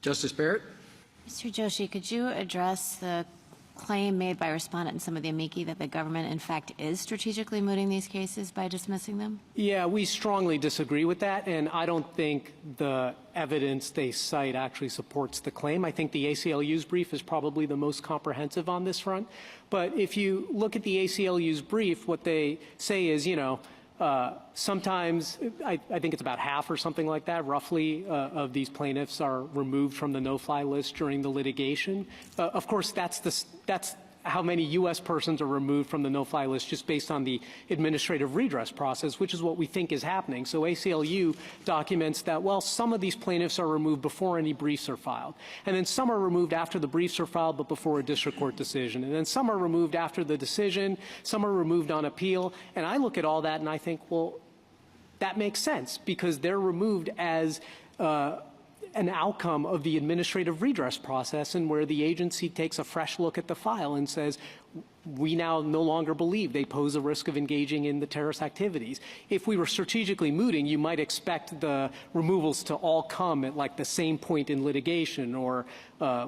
Justice Barrett? Mr. Joshi, could you address the claim made by respondent and some of the amici that the government, in fact, is strategically mooting these cases by dismissing them? Yeah, we strongly disagree with that, and I don't think the evidence they cite actually supports the claim. I think the ACLU's brief is probably the most comprehensive on this front. But if you look at the ACLU's brief, what they say is, sometimes, I think it's about half or something like that, roughly, of these plaintiffs are removed from the no-fly list during the litigation. Of course, that's how many U.S. persons are removed from the no-fly list just based on the administrative redress process, which is what we think is happening. So ACLU documents that, well, some of these plaintiffs are removed before any briefs are filed. And then some are removed after the briefs are filed but before a district court decision. And then some are removed after the decision, some are removed on appeal. And I look at all that and I think, well, that makes sense because they're removed as an outcome of the administrative redress process, and where the agency takes a fresh look at the file and says, we now no longer believe they pose a risk of engaging in the terrorist activities. If we were strategically mooting, you might expect the removals to all come at like the same point in litigation or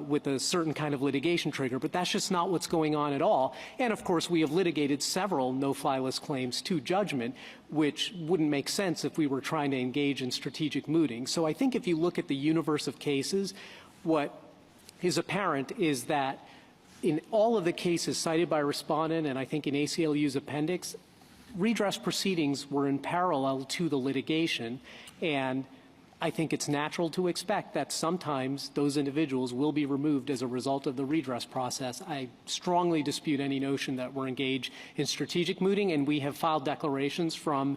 with a certain kind of litigation trigger, but that's just not what's going on at all. And of course, we have litigated several no-fly list claims to judgment, which wouldn't make sense if we were trying to engage in strategic mooting. So I think if you look at the universe of cases, what is apparent is that in all of the cases cited by respondent, and I think in ACLU's appendix, redress proceedings were in parallel to the litigation, and I think it's natural to expect that sometimes those individuals will be removed as a result of the redress process. I strongly dispute any notion that we're engaged in strategic mooting, and we have filed declarations from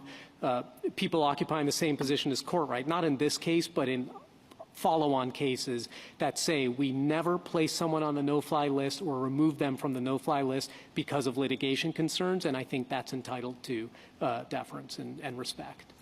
people occupying the same position as Courtright, not in this case, but in follow-on cases that say we never place someone on the no-fly list or remove them from the no-fly list because of litigation concerns, and I think that's entitled to deference and respect.